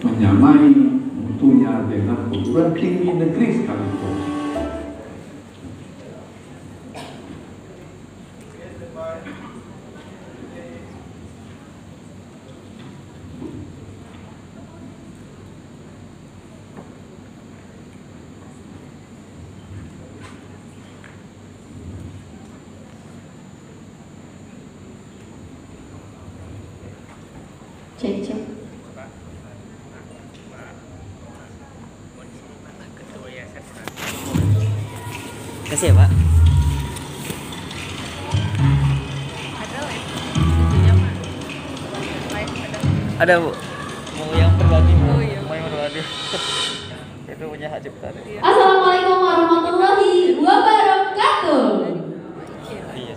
menyamai mutunya dengan perguruan tinggi negeri sekalipun. Cek. Kasih ya Pak. Ada Bu. Mau yang berbagi Bu. Oh, iya. Mau yang berbagi. Itu punya hak cipta. Assalamualaikum warahmatullahi wabarakatuh. Iya.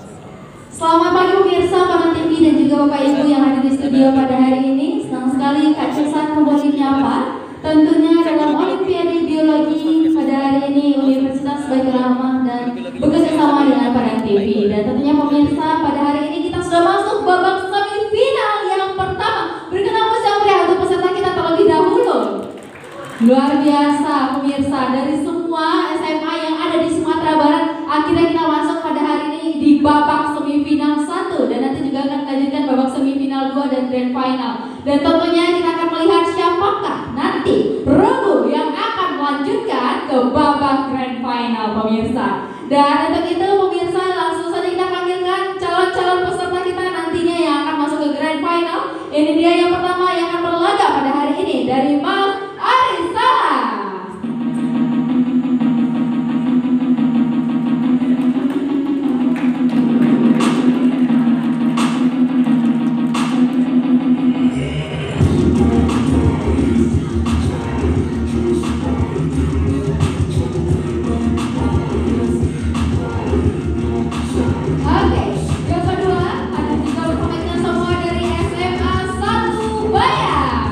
Selamat pagi pemirsa Paman TV dan juga Bapak Ibu yang hadir di studio pada hari ini. Senang sekali Kak Cesan kembali menyapa. Tentunya dalam Olimpiade Biologi pada hari ini Universitas Baitur Rahmah dan bekerjasama dengan Paman TV. Dan tentunya pemirsa pada hari ini kita sudah masuk babak semifinal yang pertama. Berikan tepuk yang meriah untuk peserta kita terlebih dahulu. Luar biasa pemirsa, dari semua SMA yang ada di Sumatera Barat akhirnya kita masuk pada hari ini di babak semifinal 1 dan nanti juga akan melanjutkan babak semifinal 2 dan grand final. Dan tentunya kita akan melihat siapakah nanti regu yang akan melanjutkan ke babak grand final pemirsa. Dan untuk itu pemirsa langsung saja kita panggilkan calon-calon peserta kita nantinya yang akan masuk ke grand final. Ini dia yang pertama yang akan berlaga pada hari ini dari Mas Arisala. Oke, yang kedua ada juga bersama kita semua dari SMA 1 Bayam.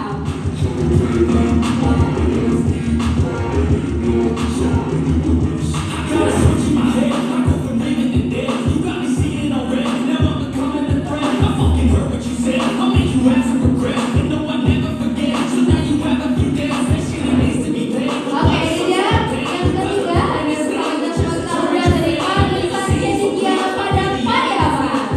Oke, ini dia yang ketiga ada bersama kita semua kita dari Anissa Jessica Padang Pariaman.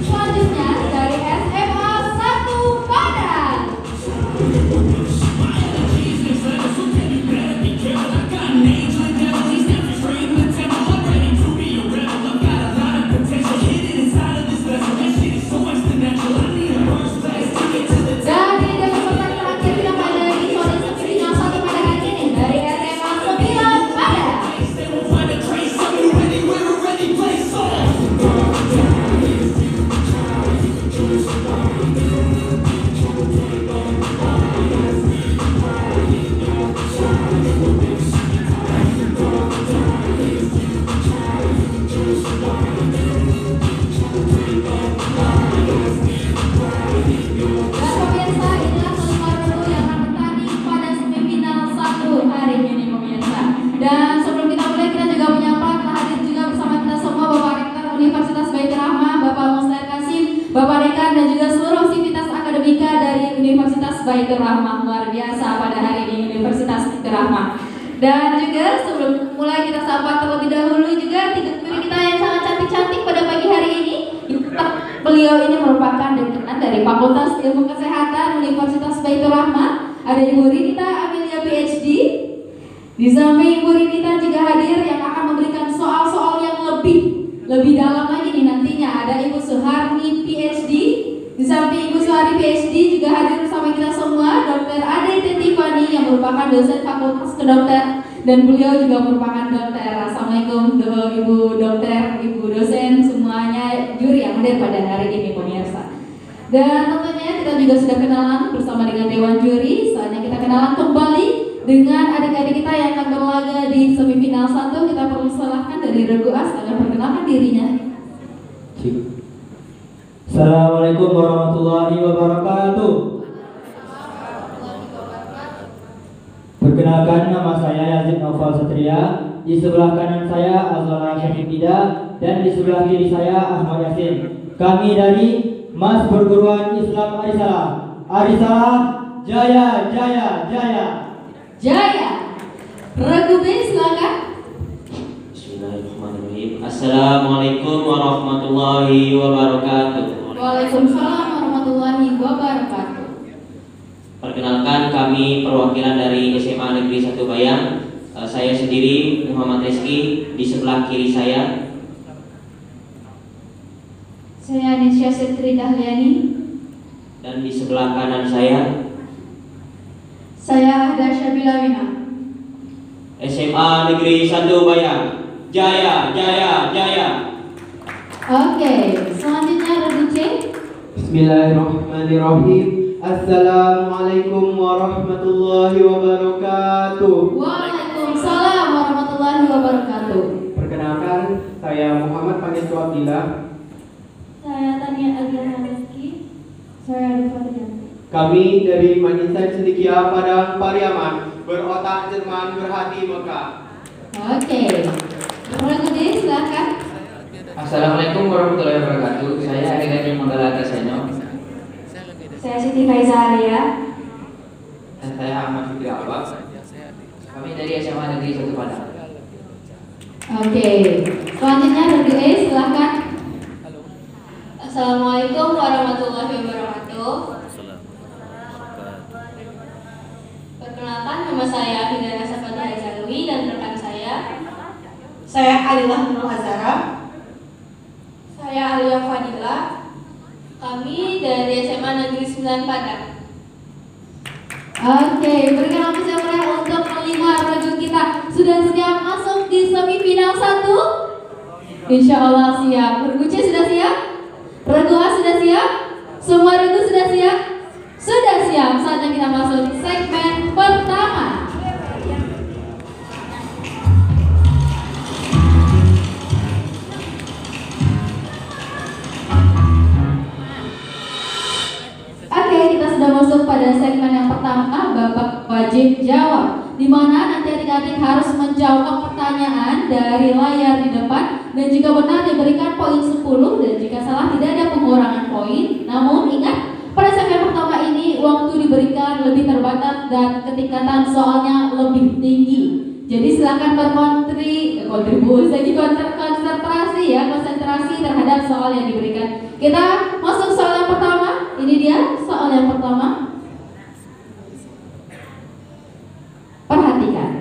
Selanjutnya dari SMA 1 Padang. Dan ini dia peserta terakhir kita pada episode semifinal 1 pada hari ini dari SMA 9 Padang. Dan pemirsa, inilah kelima regu yang akan bertanding pada semifinal 1 hari ini pemirsa. Dan sebelum kita mulai kita juga menyapa telah hadir juga bersama kita semua Bapak Rektor Universitas Baitur Rahmah, Bapak Mustar Kasim, Bapak Rekan dan juga seluruh sivitas akademika dari Universitas Baitur Rahmah. Luar biasa pada hari ini Universitas Baitur Rahmah. Dan juga sebelum mulai kita sapa terlebih dahulu juga tiga guru kita yang sangat cantik-cantik pada pagi hari ini. Beliau ini merupakan dekan dari Fakultas Ilmu Kesehatan Universitas Baitur Rahmah. Ada Ibu Rinita Amelia PhD. Di samping Ibu Rinita juga hadir yang akan memberikan soal-soal yang lebih dalam lagi nih nantinya. Ada Ibu Suharni PhD. Di samping Ibu Suharni PhD juga hadir bersama kita semua Dr. Ade Tiffany yang merupakan dosen Fakultas Kedokteran dan beliau juga merupakan dokter. Assalamualaikum Ibu dokter, Ibu dosen, semuanya juri yang hadir pada hari ini pemirsa. Dan tentunya kita juga sudah kenalan bersama dengan Dewan Juri. Saatnya kita kenalan kembali dengan adik-adik kita yang akan berlaga di semifinal 1. Kita perlu silahkan dari Regu As agar perkenalkan dirinya. Assalamualaikum warahmatullahi wabarakatuh. Perkenalkan, nama saya Yazid Noval Satria. Di sebelah kanan saya Azwara Syafida dan di sebelah kiri saya Ahmad Yasin. Kami dari Mas Perguruan Islam Arisalah. Arisalah Jaya Jaya Jaya. Jaya. Regu B silakan. Bismillahirrahmanirrahim. Assalamualaikum warahmatullahi wabarakatuh. Waalaikumsalam warahmatullahi wabarakatuh. Perkenalkan, kami perwakilan dari SMA Negeri 1 Bayang. Saya sendiri Muhammad Rizky. Di sebelah kiri saya Anisya Sitri Dahliani. dan di sebelah kanan saya Ahda Syabila Wina. SMA Negeri 1 Bayang. Jaya Jaya Jaya. Oke, selanjutnya regu C. Bismillahirrahmanirrahim. Assalamualaikum warahmatullahi wabarakatuh. Waalaikumsalam warahmatullahi wabarakatuh. Perkenalkan, saya Muhammad Pangestu Abdillah. Saya Tania Adriana Rizky. Saya Arifah Trianti. Kami dari Manisai Sedikia Padang Pariaman, berotak Jerman, berhati Mekah. Oke, regu D silakan. Assalamualaikum warahmatullahi wabarakatuh. Saya Adegan Manggala Kaseno. Saya Siti Faiza Alia. Dan saya Ahmad Fikri Alba. Kami dari SMA Negeri 1 Padang. Oke, selanjutnya regu E silakan. Assalamualaikum warahmatullahi wabarakatuh. Perkenalkan, nama saya Hidayah Safadah Azalwi dan rekan saya Alilah Nur Azara. Saya Alia Fadila. Kami dari SMA Negeri 9 Padang. Oke, berikan aplaus yang meriah untuk kelima regu kita. Sudah siap masuk di semifinal 1? Insya Allah siap. Regu C sudah siap? Regu A sudah siap? Semua regu sudah siap? Sudah siap. Saatnya kita masuk segmen pertama. Oke, kita sudah masuk pada segmen yang pertama, babak wajib jawab, di mana nanti adik-adik harus menjawab pertanyaan dari layar di depan, dan jika benar diberikan poin 10 dan jika salah tidak ada pengurangan poin. Namun ingat, pada segmen pertama ini waktu diberikan lebih terbatas dan ketingkatan soalnya lebih tinggi. Jadi silakan konsentrasi ya, konsentrasi terhadap soal yang diberikan. Kita masuk soal yang pertama. Ini dia soal yang pertama. Perhatikan.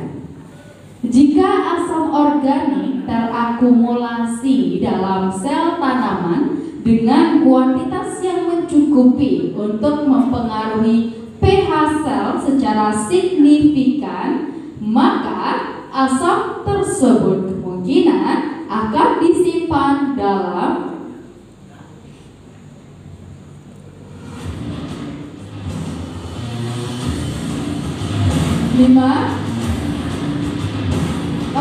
Jika asam organik terakumulasi di dalam sel tanaman dengan kuantitas yang mencukupi untuk mempengaruhi pH sel secara signifikan, maka asam tersebut kemungkinan akan disimpan dalam lima, 4,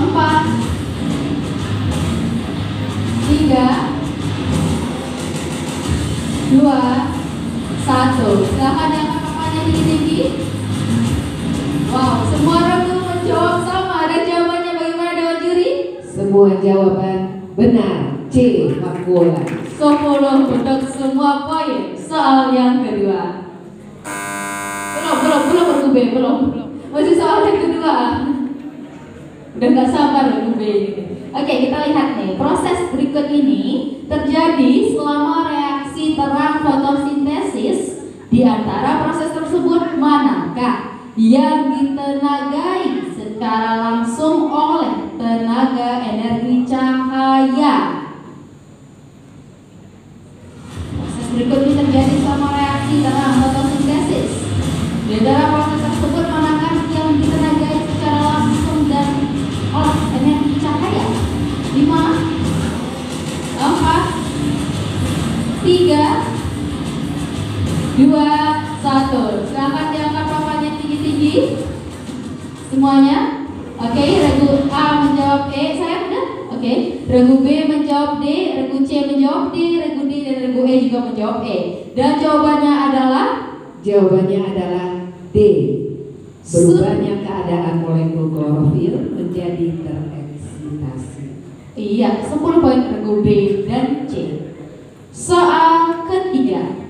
3, 2, 1. Silahkan yang angkatannya tinggi-tinggi. Wow, semua regu menjawab sama. Ada jawabannya bagaimana dengan juri? Semua jawaban benar. C. Makmula. 10 untuk semua poin. Soal yang kedua. Belum regu B, belum. Masih soal yang kedua. Udah gak sabar regu B ini. Oke, kita lihat nih. Proses berikut ini terjadi selama reaksi terang fotosintesis. Di antara proses tersebut, manakah yang ditenagai secara langsung oleh tenaga energi cahaya? Proses berikut ini terjadi selama reaksi terang fotosintesis. Di antara proses tersebut, manakah yang ditenagai secara langsung dan oleh energi cahaya? 5, 4, 3, 2, 1. Silakan diangkat papannya tinggi-tinggi. Semuanya. Oke, regu A menjawab E. Saya udah? Oke. Regu B menjawab D, regu C menjawab D, regu D dan regu regu E juga menjawab E. Dan jawabannya adalah D. Berubahnya keadaan molekul klorofil menjadi tereksitasi. Iya, 10 poin regu B dan C. Soal ketiga.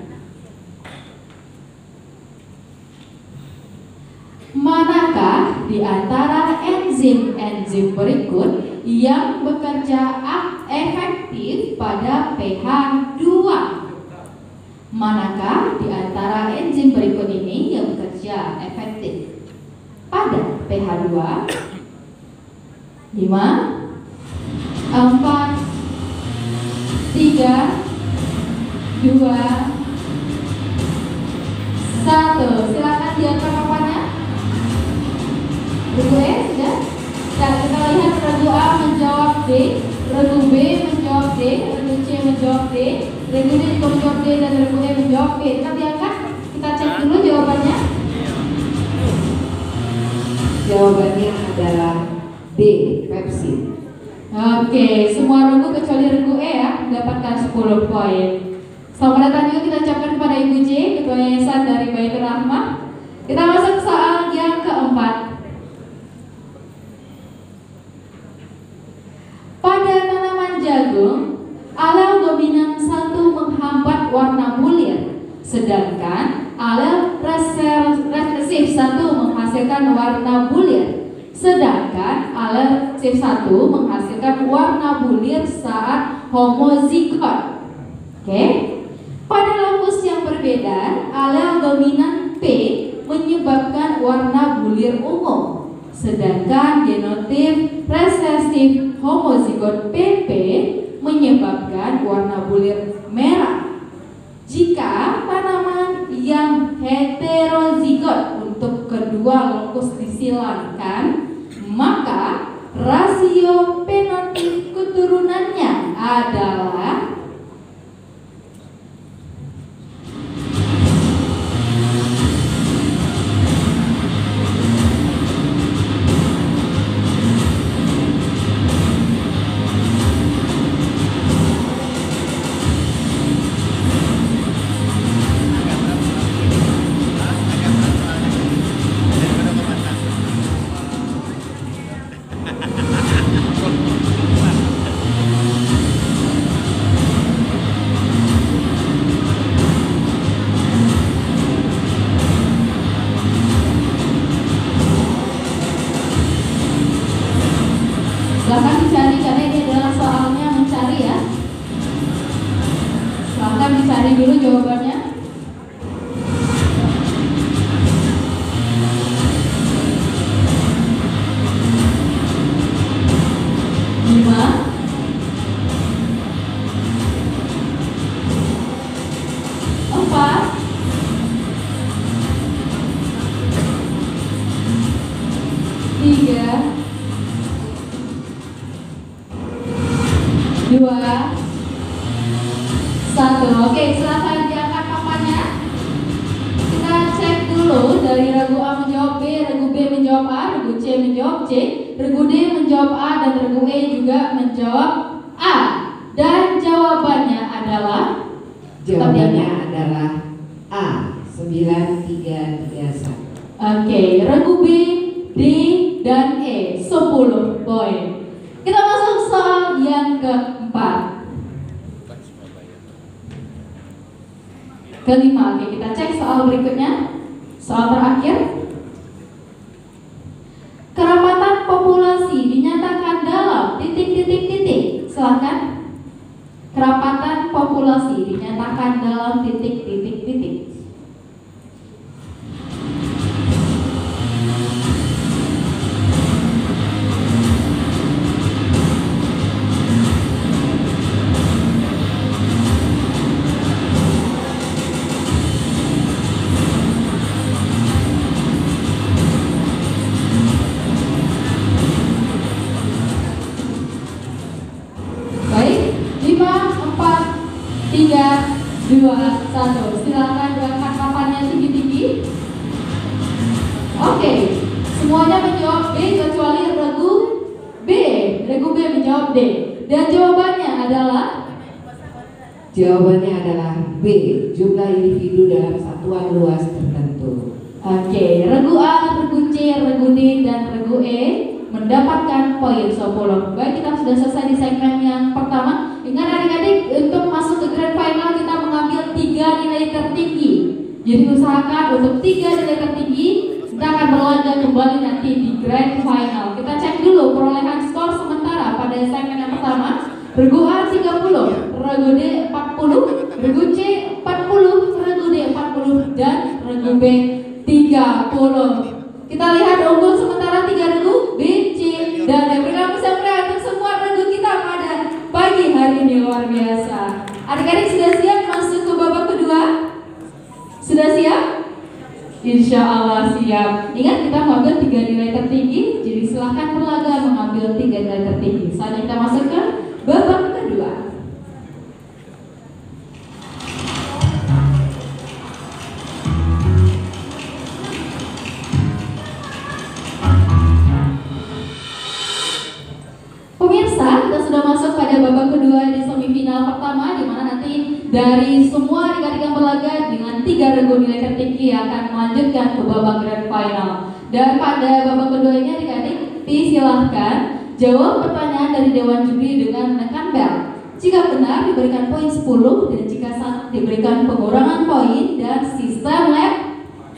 Manakah di antara enzim-enzim berikut yang bekerja efektif pada pH 2? Manakah di antara enzim berikut ini yang bekerja efektif pada pH 2? 5, 4, 3, 2, 1. Silakan diangkat papannya. Regu E sudah. Nah, kita lihat regu A menjawab D, regu B menjawab D, regu C menjawab D, regu D juga menjawab D, dan regu E menjawab B. Kita diangkat, kita cek dulu jawabannya. Jawabannya adalah D. Pepsin. Oke, semua regu kecuali regu E ya mendapatkan 10 poin. Selamat datang juga kita ucapkan kepada Ibu J, Ketua Yayasan dari Baitur Rahmah. Kita masuk ke soal yang keempat. Pada tanaman jagung, alel dominan 1 menghambat warna bulir, sedangkan alel resesif 1 menghasilkan warna bulir. Sedangkan alel resesif 1 menghasilkan warna bulir saat homozigot. Oke. Pada lokus yang berbeda, alel dominan P menyebabkan warna bulir ungu, sedangkan genotip resesif homozigot PP menyebabkan warna bulir merah. Jika tanaman yang heterozigot untuk kedua lokus disilangkan, maka rasio fenotip keturunannya adalah silahkan dicari karena ini adalah soalnya mencari ya. Silahkan dicari dulu jawabannya. Lima, 4, 3, 2, 1. Oke, silakan diangkat papannya. Kita cek dulu dari regu A menjawab B, regu B menjawab A, regu C menjawab C, regu D menjawab A, dan regu E juga menjawab A. Dan jawabannya adalah A. 9331. Oke, regu B, D, dan E 10 poin. Kita masuk soal yang keempat. Kelima, oke, kita cek soal berikutnya. Soal terakhir. Kerapatan populasi dinyatakan dalam titik-titik-titik. Silakan. Kerapatan populasi dinyatakan dalam titik-titik-titik. Baik, 5, 4, 3, 2, 1. Silakan diangkat papannya tinggi-tinggi. Oke, semuanya menjawab B kecuali regu B. Regu B menjawab D. Dan jawabannya adalah Jawabannya adalah B, jumlah individu dalam satuan luas tertentu. Oke, regu A, regu C, regu D, dan regu E mendapatkan poin 10. Baik, kita sudah selesai di segmen yang pertama. Ingat adik-adik, untuk masuk ke grand final kita mengambil 3 nilai tertinggi. Jadi usahakan untuk 3 nilai tertinggi. Kita akan berlaga kembali nanti di grand final. Kita cek dulu perolehan skor sementara pada segmen yang pertama. Regu A 30, regu D 40, regu C 40, regu D 40, dan regu B 30. Kita lihat unggul sementara 3 regu B, C, dan D. Berikan tepuk tangan untuk semua regu kita pada pagi hari ini, luar biasa. Adik-adik sudah siap masuk ke babak kedua? Sudah siap? Insya Allah siap. Ingat, kita mengambil 3 nilai tertinggi, jadi silahkan berlaga mengambil 3 nilai tertinggi. Saatnya kita masuk ke babak kedua. Pemirsa, kita sudah masuk pada babak kedua di semifinal pertama, di mana nanti dari semua adik-adik yang berlaga dengan 3 regu nilai tertinggi akan melanjutkan ke babak grand final. Dan pada babak kedua ini adik-adik disilahkan jawab pertanyaan dari Dewan Juri dengan menekan bel. Jika benar diberikan poin 10, dan jika salah diberikan pengurangan poin dan sistem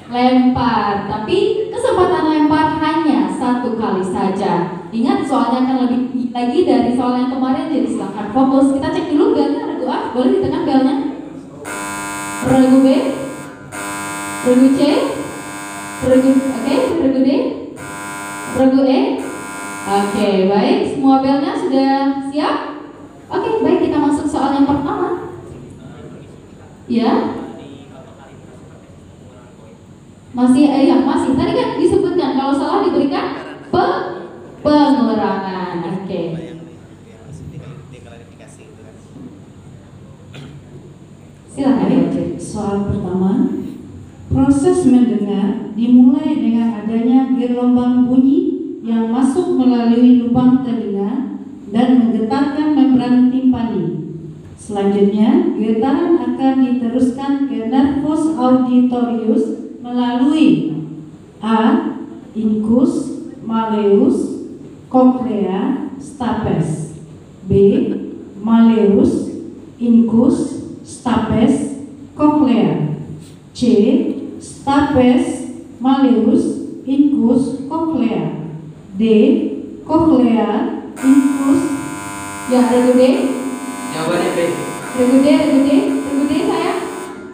lempar. Tapi kesempatan lempar hanya 1 kali saja. Ingat, soalnya akan lebih tinggi lagi dari soal yang kemarin, jadi silahkan fokus. Kita cek dulu belnya. Regu A, boleh ditekan belnya. Regu B, regu C, regu D, regu E. Oke, baik, semua belnya sudah siap? Oke, baik, kita masuk soal yang pertama. Ya. Masih. Tadi kan disebutkan kalau salah diberikan pengurangan. Oke. Silakan. Soal pertama, proses mendengar dimulai dengan adanya gelombang bunyi yang masuk melalui lubang telinga dan menggetarkan membran timpani. Selanjutnya, getaran akan diteruskan ke nervus auditorius melalui A. Incus, malleus, cochlea, stapes. B. Malleus, incus, stapes, cochlea. C. Stapes, malleus, incus, cochlea. D. Cochlea, incus. Ya, regu D. Jawabannya B. Regu D saya.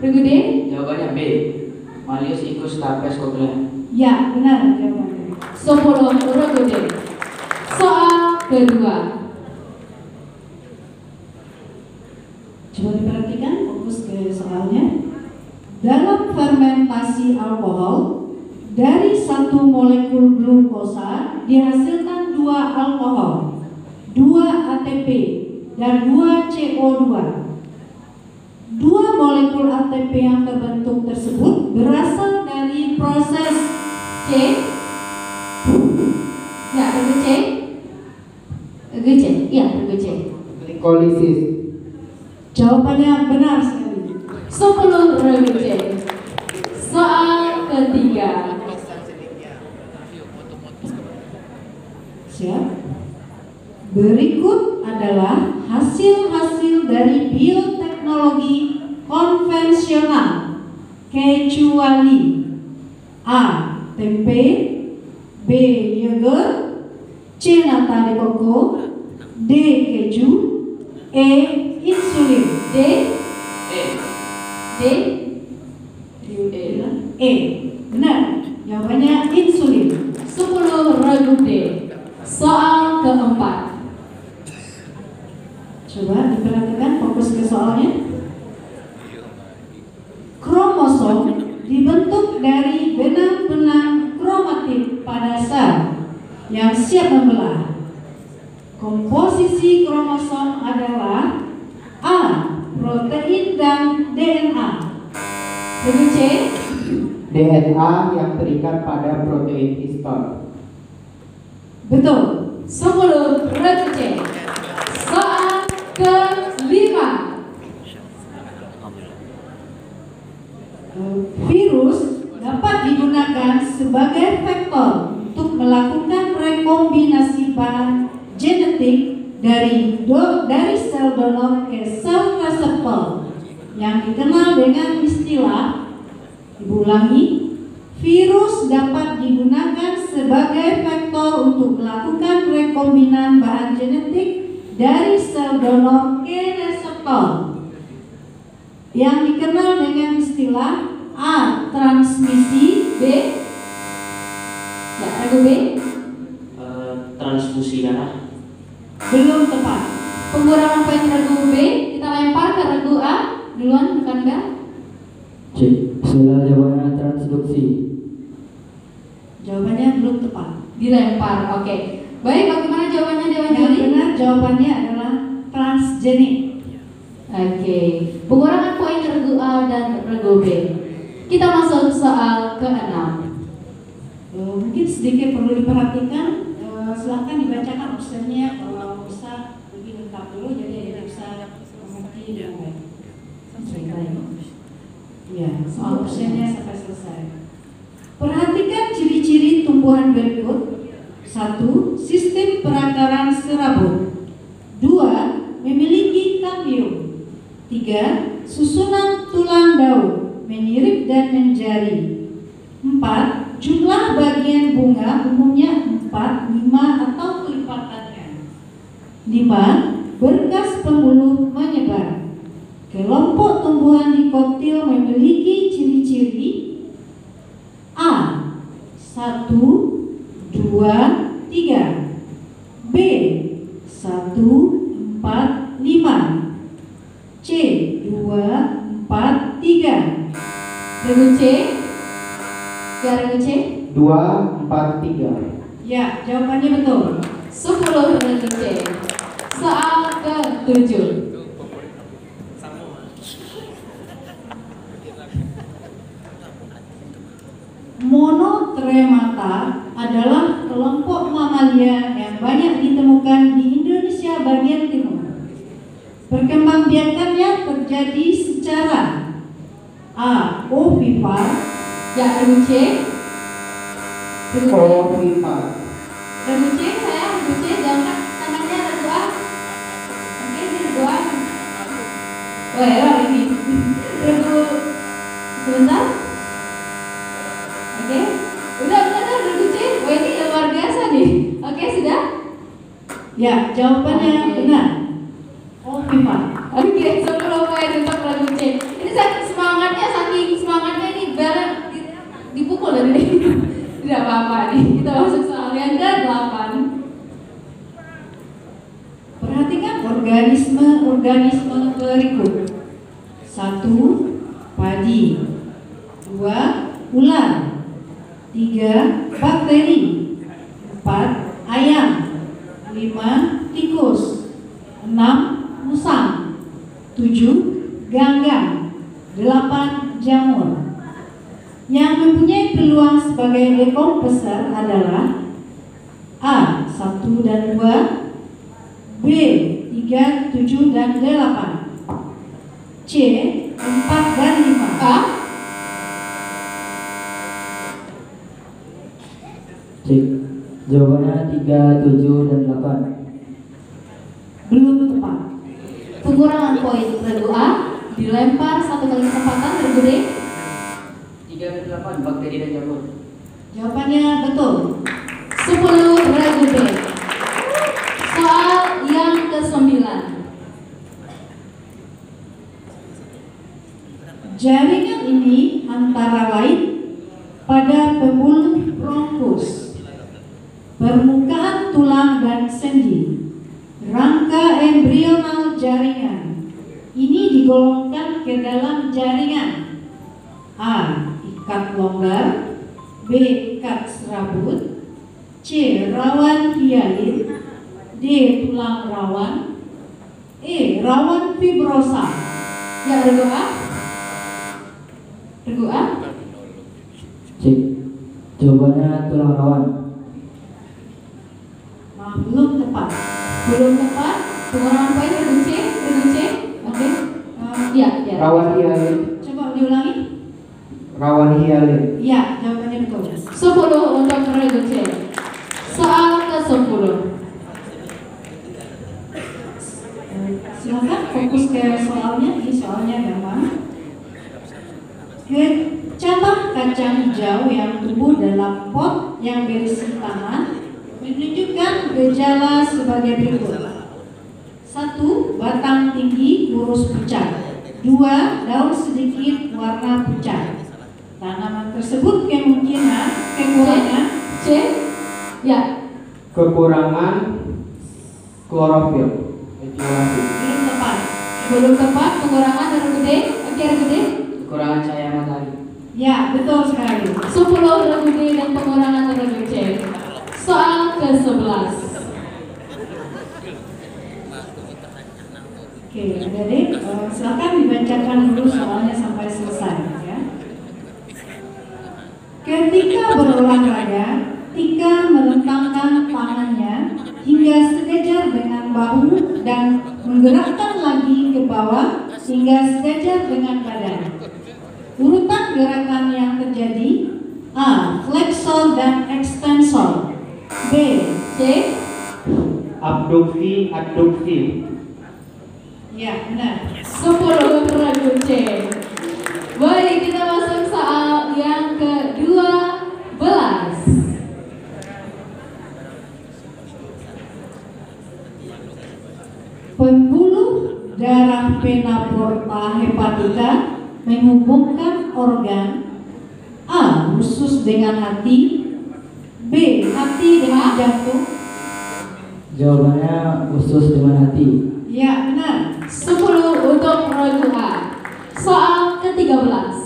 Regu D. Jawabannya B. Malleus, incus, stapes, cochlea. Ya, benar jawabannya. 10 regu D. Soal kedua. Coba diperhatikan, fokus ke soalnya. Dalam fermentasi alkohol, dari 1 molekul glukosa dihasilkan 2 alkohol, 2 ATP, dan 2 CO2. 2 molekul ATP yang terbentuk tersebut berasal dari proses C. Ya, regu C. Regu C. Iya, regu C. Glikolisis. Jawabannya benar sekali. 10 regu C. Soal ketiga. Siap. Berikut adalah hasil-hasil dari bioteknologi konvensional kecuali A. Tempe, B. Yogurt, C. Nata de coco, D. Keju, E. Insulin. D. D. E. Benar. Jawabannya insulin. 10 regu D. Soal keempat. Coba diperhatikan, fokus ke soalnya. Kromosom dibentuk dari benang-benang kromatit pada sel yang siap membelah. Komposisi kromosom adalah A. Protein dan DNA. Regu C. DNA yang terikat pada protein histon. Betul. 10 regu C. Soal kelima. Virus dapat digunakan sebagai vektor untuk melakukan rekombinasi bahan genetik dari sel donor ke sel reseptor yang dikenal dengan istilah, Ibu ulangi, virus dapat digunakan sebagai vektor untuk melakukan rekombinan bahan genetik dari sel donor ke reseptor yang dikenal dengan istilah A. Transmisi, B. Ya, regu B. Transfusi darah. Belum tepat. Pengurangan poin regu B, kita lempar ke regu A. Duluan, bukan enggak? C. Sudah jawabannya transduksi. Jawabannya belum tepat. Dilempar, oke. Baik, bagaimana jawabannya Dewan Yang Juri? benar jawabannya adalah transgenik. Oke, pengurangan poin regu A dan regu B. Kita masuk soal ke-6. Mungkin sedikit perlu diperhatikan. Silahkan dibacakan opsinya kalau bisa lebih lengkap dulu, jadi bisa mengerti dengan baik. Ya, soal opsinya sampai selesai. Perhatikan ciri-ciri tumbuhan berikut. 1. Sistem perakaran serabut. 2. Memiliki kambium. 3. Susunan tulang daun, menyirip dan menjari. 4. Jumlah bagian bunga umumnya 4, 5 atau kelipatannya. 5. Berkas pembuluh menyebar. Kelompok tumbuhan dikotil memiliki ciri-ciri A. 1, 2, 3. B. 1, 4, 5. C. 2, 4, 3. Regu C. Ya, regu C. 2, 4, 3. Ya, jawabannya betul. 10 regu C. Soal ke-7. Monotremata adalah kelompok mamalia yang banyak ditemukan di Indonesia bagian timur. Perkembangbiakannya terjadi secara A. Ovipar. Ya, regu C. Regu C. Ovipar. Regu C, saya regu C, jangan tangannya regu A. Oke, ini regu A. Oh, error ini. Regu sebentar. Oke, udah regu C. Oh, ini luar biasa nih. Oke, sudah? Ya, jawabannya Oke. benar. Ovipar. Oke, 10 poin untuk regu C. Ini saking semangatnya ini bel dipukul dari ini. Tidak apa-apa nih. Kita masuk soal yang ke-8. Perhatikan organisme berikut. 1. Padi. 2. Ular. 3. Bakteri. 4. Ayam. 5. Tikus. 6. Musang. 7. Ganggang. 8. Jamur. Yang mempunyai peluang sebagai dekomposer adalah A. 1 dan 2, B. 3, 7 dan 8, C. 4 dan 5. A. C. Jawabannya 3, 7, dan 8. Belum tepat. Pengurangan poin regu A. Dilempar 1 kali kesempatan regu D. 3 dan 8, bakteri dan jamur. Jawabannya betul. 10 regu D. Soal yang ke-9. Jaringan ini antara lain pada pembuluh bronkus, permukaan tulang dan sendi, rangka embrional jaringan. Ini digolongkan ke dalam jaringan A. Ikat longgar, B. Ikat serabut, C. Rawan hialin, D. Tulang rawan, E. Rawan fibrosa. Ya, regu A. Regu A. C. Jawabannya tulang rawan. Belum tepat. Belum tepat. Pengurangan poin regu C. Regu C. Oke. Ya. Rawan hialin. Coba diulangi. Rawan Hialin. Ya, jawabannya betul. 10 untuk regu C. Soal ke-10. Silakan fokus ke soalnya. Ini soalnya gampang. Contoh kacang hijau yang tumbuh dalam pot yang berisi tanah menunjukkan gejala sebagai berikut. 1. Batang tinggi, lurus pucat. 2. Daun sedikit, warna pucat. Tanaman tersebut kekurangan C. Ya. Kekurangan klorofil. Etilasi. belum tepat. Belum tepat. Pengurangan regu D. Oke, regu D. Kekurangan cahaya matahari. Ya, betul sekali. 10 regu D dan pengurangan regu C. Soal ke-11. Oke, adik, silakan dibacakan dulu soalnya sampai selesai ya. Ketika berolahraga, Tika merentangkan tangannya hingga sejajar dengan bahu dan menggerakkan lagi ke bawah hingga sejajar dengan badan. Urutan gerakan yang terjadi: A. Fleksor dan ekstensor. B. C. Abduksi, adduksi. Ya, benar. 10 regu C. Baik, kita masuk soal yang ke-12. Pembuluh darah vena porta hepatica menghubungkan organ: A. Usus dengan hati. B. Hati dengan jantung. Jawabannya usus dengan hati. Ya, benar. 10 untuk regu A. Soal ke-13.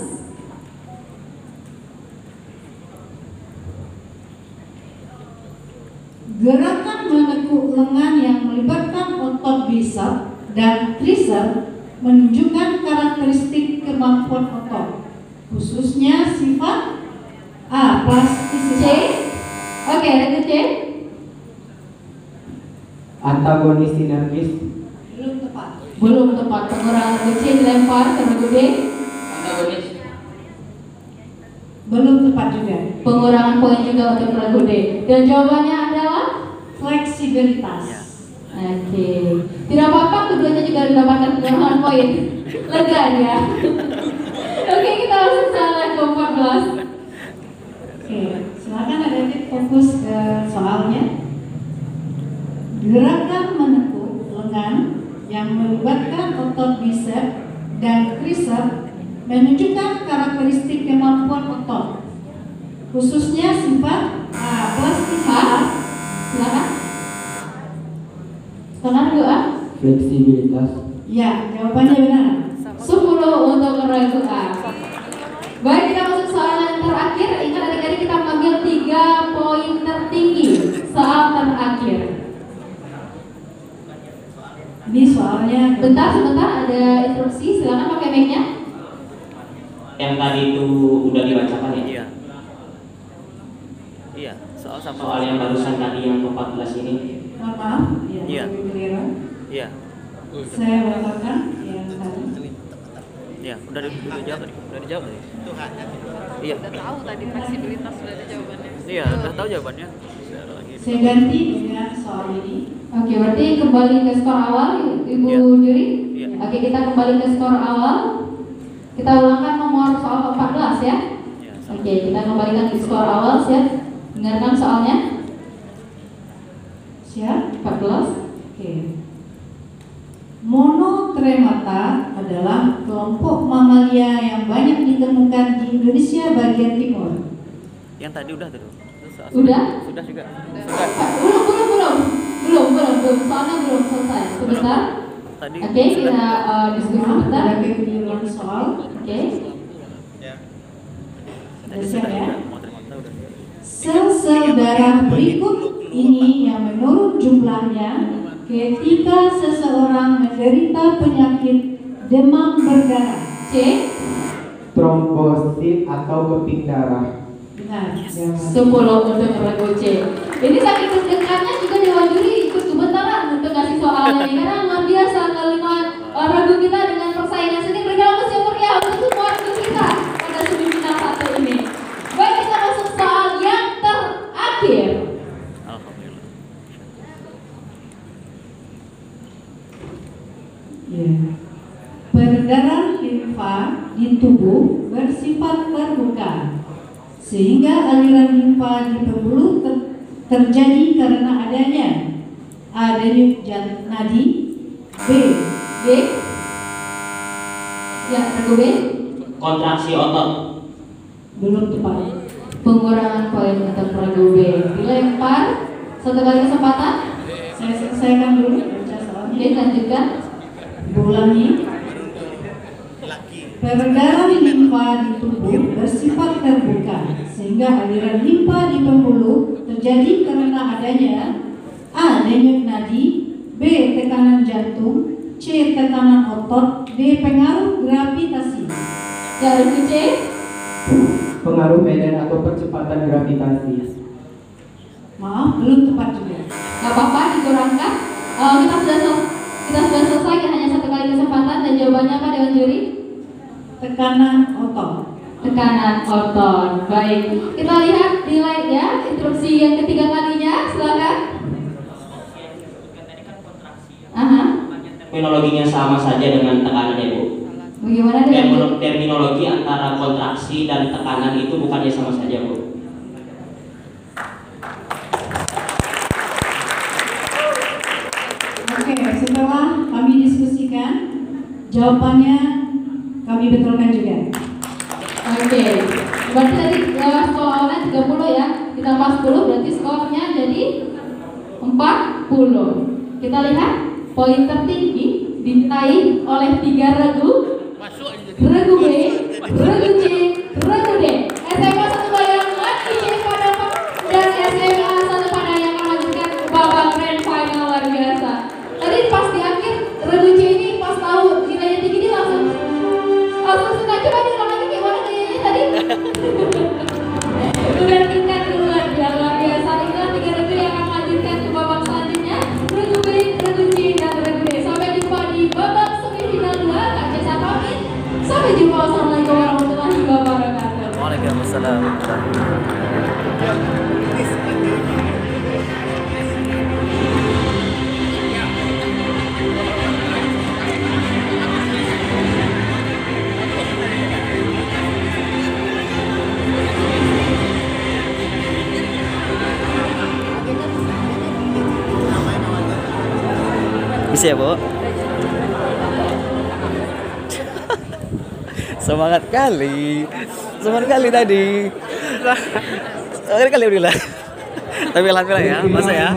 Gerakan menekuk lengan yang melibatkan otot bicep dan tricep menunjukkan karakteristik kemampuan otot, khususnya sifat A. C. Plastisitas. Oke, regu C. Antagonis sinergis. Belum tepat. Belum tepat. Pengurangan regu C dilempar ke regu D. Antagonis. Belum tepat juga. Pengurangan poin juga untuk regu D. Dan jawabannya adalah Fleksibilitas. oke. Tidak apa-apa, keduanya juga mendapatkan pengurangan poin. Lega ya. Oke, kita langsung soal yang ke-14. Oke, silakan adik-adik fokus ke soalnya. Gerakan menekuk lengan yang melibatkan otot bicep dan tricep menunjukkan karakteristik kemampuan otot, khususnya sifat A. Plastisitas. Silakan. Silakan regu A. Fleksibilitas. Ya, jawabannya benar. 10 untuk regu A. Baik, kita masuk soal yang terakhir. Ingat adik-adik, kita mengambil 3 poin tertinggi. Soal terakhir. Ini soalnya Bentar, sebentar, ada instruksi. Silakan pakai mic-nya. Yang tadi itu udah dibacakan ya? Iya. Iya, soal sama. Soal yang barusan tadi yang ke-14 ini. mohon maaf, ya, Iya. lebih keliru. Iya. Saya bacakan yang tadi. Iya, udah dijawab tadi. Udah dijawab tadi. Iya. Udah tahu tadi fleksibilitas sudah ada jawabannya. Iya, udah tahu jawabannya. Saya ganti dengan soal ini. Oke, berarti kembali ke skor awal, Ibu Iya. Juri. Iya. Oke, kita kembali ke skor awal. Kita ulangkan nomor soal 14 ya. Iya. Oke, kita kembalikan ke skor awal, siap. Dengarkan soalnya. Siap? 14. Oke. Monotremata adalah kelompok mamalia yang banyak ditemukan di Indonesia bagian timur. Yang tadi udah tuh. Udah? Sudah juga. Belum. Soalnya belum selesai. Sebentar. Tadi. Oke, kita diskusi sebentar. Ada kekeliruan soal. Oke. Sudah siap ya? Mata udah. Sel-sel darah berikut ini yang menurun jumlahnya ketika seseorang menderita penyakit demam berdarah. C. Trombosit atau keping darah. Benar. 10 untuk regu C. Ini saking deg-degannya juga Dewan Juri ikut gemetaran untuk ngasih soalnya nih, karena luar biasa kalimat regu kita dengan persaingan seni berjalan siap meriah untuk semua regu kita pada semifinal 1 sehingga aliran limfa di pembuluh terjadi karena adanya A. denyut nadi, B. Ya, regu B. Kontraksi otot. Belum tepat. Pengurangan poin untuk regu B. Dilempar. Satu kali kesempatan. Saya selesaikan dulu baca soalnya. Oke, lanjutkan. Ulangi. Peredaran limfa di tubuh bersifat terbuka, sehingga aliran limfa di pembuluh terjadi karena adanya A. denyut nadi, B. tekanan jantung, C. tekanan otot, D. pengaruh gravitasi. Ya, regu C. Pengaruh medan atau percepatan gravitasi. Maaf, belum tepat juga. Gak apa-apa, dikurangkan. Kita sudah selesai, hanya satu kali kesempatan dan jawabannya apa Dewan Juri? Tekanan otot. Tekanan otot. Baik, kita lihat nilai ya, instruksi yang ketiga kalinya, silakan. Terminologinya sama saja dengan tekanan ya Bu. Bagaimana dengan Terminologi antara kontraksi dan tekanan itu bukannya sama saja Bu. Oke, setelah kami diskusikan, jawabannya kami betulkan juga. Oke, berarti tadi skor awalnya 30 ya, ditambah 10 berarti skornya jadi 40. Kita lihat poin tertinggi diraih oleh 3 regu. Regu B, regu C, regu D. SMA 1 Bayang lagi C Padang dan SMA 1 Padang yang melanjutkan babak grand final luar biasa. Tadi pas di akhir regu C ini pas tahu nilainya tinggi dia langsung senang. Coba diulang lagi gimana gayanya tadi. Udah tingkat duluan ya, luar biasa. Inilah 3 regu yang akan melanjutkan ke babak selanjutnya. Regu B, regu C, dan regu D. Sampai jumpa di babak semifinal 2. Kak Cesa pamit. Sampai jumpa. Wassalamualaikum warahmatullahi wabarakatuh. Waalaikumsalam. Bisa ya, Bu? Semangat kali tadi. Semangat kali udah. Tapi alhamdulillah ya, masa ya.